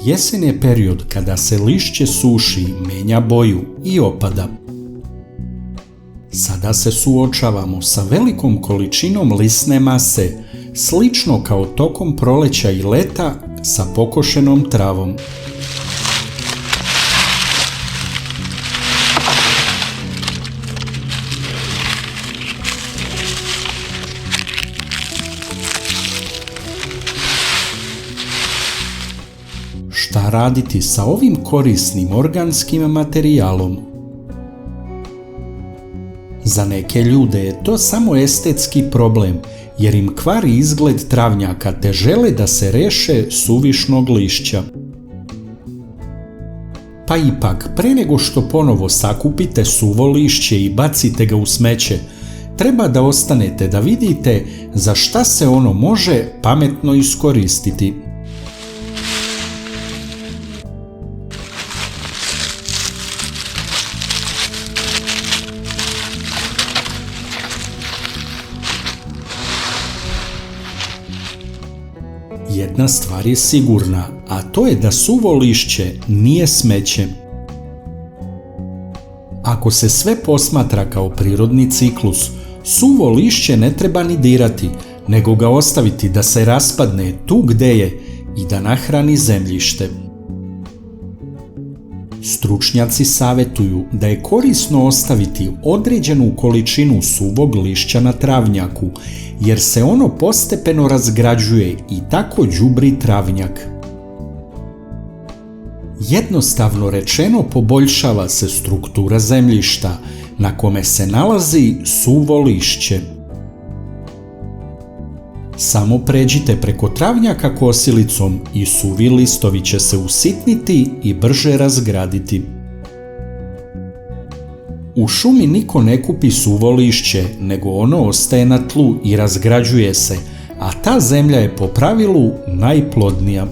Jesen je period kada se lišće suši, menja boju i opada. Sada se suočavamo sa velikom količinom lisne mase, slično kao tokom proleća i leta sa pokošenom travom. Šta raditi sa ovim korisnim organskim materijalom? Za neke ljude je to samo estetski problem, jer im kvari izgled travnjaka te žele da se reše suvišnog lišća. Pa ipak, pre nego što ponovo sakupite suvo lišće i bacite ga u smeće, treba da ostanete da vidite za šta se ono može pametno iskoristiti. Jedna stvar je sigurna, a to je da suvo lišće nije smeće. Ako se sve posmatra kao prirodni ciklus, suvo lišće ne treba ni dirati, nego ga ostaviti da se raspadne tu gde je i da nahrani zemljište. Stručnjaci savetuju da je korisno ostaviti određenu količinu suvog lišća na travnjaku, jer se ono postepeno razgrađuje i tako đubri travnjak. Jednostavno rečeno, poboljšava se struktura zemljišta na kome se nalazi suvo lišće. Samo pređite preko travnjaka kosilicom i suvi listovi će se usitniti i brže razgraditi. U šumi niko ne kupi suvo lišće, nego ono ostaje na tlu i razgrađuje se, a ta zemlja je po pravilu najplodnija.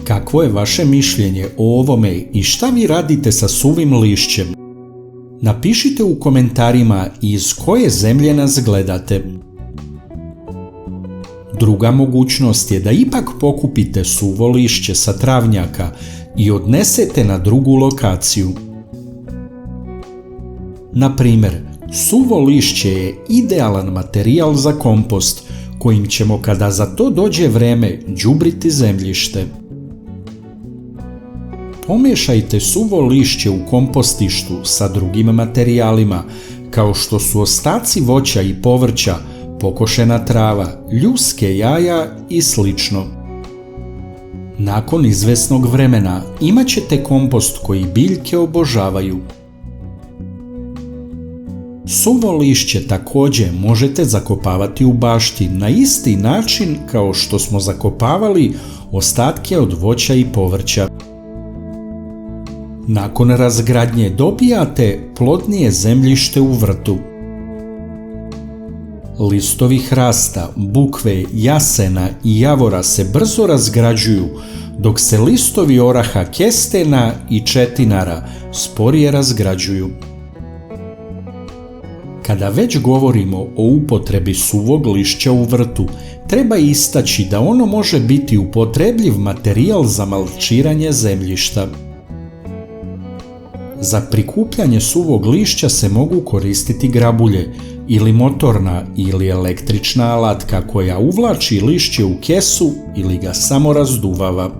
Kakvo je vaše mišljenje o ovome i šta vi radite sa suvim lišćem? Napišite u komentarima iz koje zemlje nas gledate. Druga mogućnost je da ipak pokupite suvo lišće sa travnjaka i odnesete na drugu lokaciju. Na primjer, suvo lišće je idealan materijal za kompost, kojim ćemo kada za to dođe vreme đubriti zemljište. Pomiješajte suvo lišće u kompostištu sa drugim materijalima, kao što su ostaci voća i povrća, pokošena trava, ljuske jaja i slično. Nakon izvesnog vremena imat ćete kompost koji biljke obožavaju. Suvo lišće također možete zakopavati u bašti na isti način kao što smo zakopavali ostatke od voća i povrća. Nakon razgradnje dobijate plodnije zemljište u vrtu. Listovi hrasta, bukve, jasena i javora se brzo razgrađuju, dok se listovi oraha, kestena i četinara sporije razgrađuju. Kada već govorimo o upotrebi suvog lišća u vrtu, treba istaći da ono može biti upotrebljiv materijal za malčiranje zemljišta. Za prikupljanje suvog lišća se mogu koristiti grabulje ili motorna ili električna alatka koja uvlači lišće u kesu ili ga samo razduvava.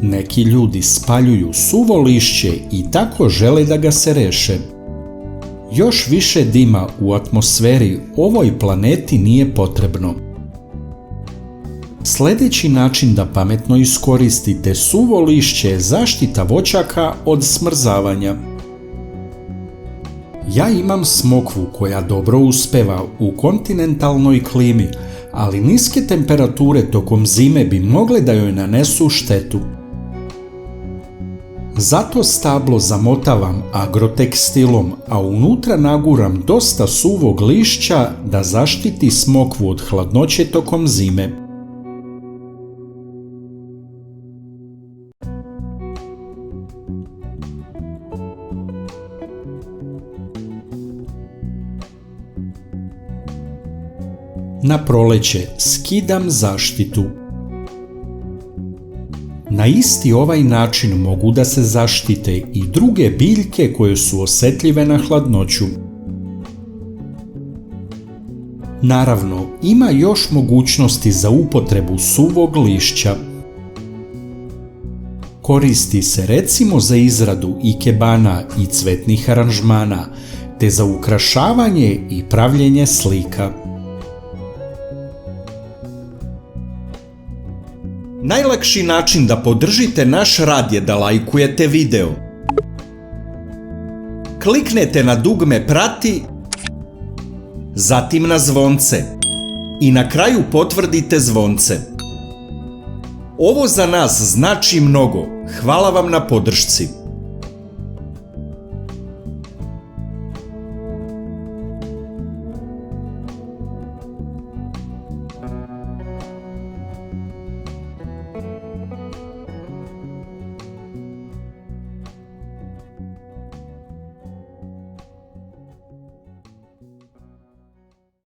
Neki ljudi spaljuju suvo lišće i tako žele da ga se reše. Još više dima u atmosferi ovoj planeti nije potrebno. Sljedeći način da pametno iskoristite suvo lišće je zaštita voćaka od smrzavanja. Ja imam smokvu koja dobro uspeva u kontinentalnoj klimi, ali niske temperature tokom zime bi mogle da joj nanesu štetu. Zato stablo zamotavam agrotekstilom, a unutra naguram dosta suvog lišća da zaštiti smokvu od hladnoće tokom zime. Na proleće skidam zaštitu. Na isti ovaj način mogu da se zaštite i druge biljke koje su osjetljive na hladnoću. Naravno, ima još mogućnosti za upotrebu suvog lišća. Koristi se recimo za izradu ikebana i cvetnih aranžmana, te za ukrašavanje i pravljenje slika. Najlakši način da podržite naš rad je da lajkujete video. Kliknete na dugme prati, zatim na zvonce i na kraju potvrdite zvonce. Ovo za nas znači mnogo. Hvala vam na podršci.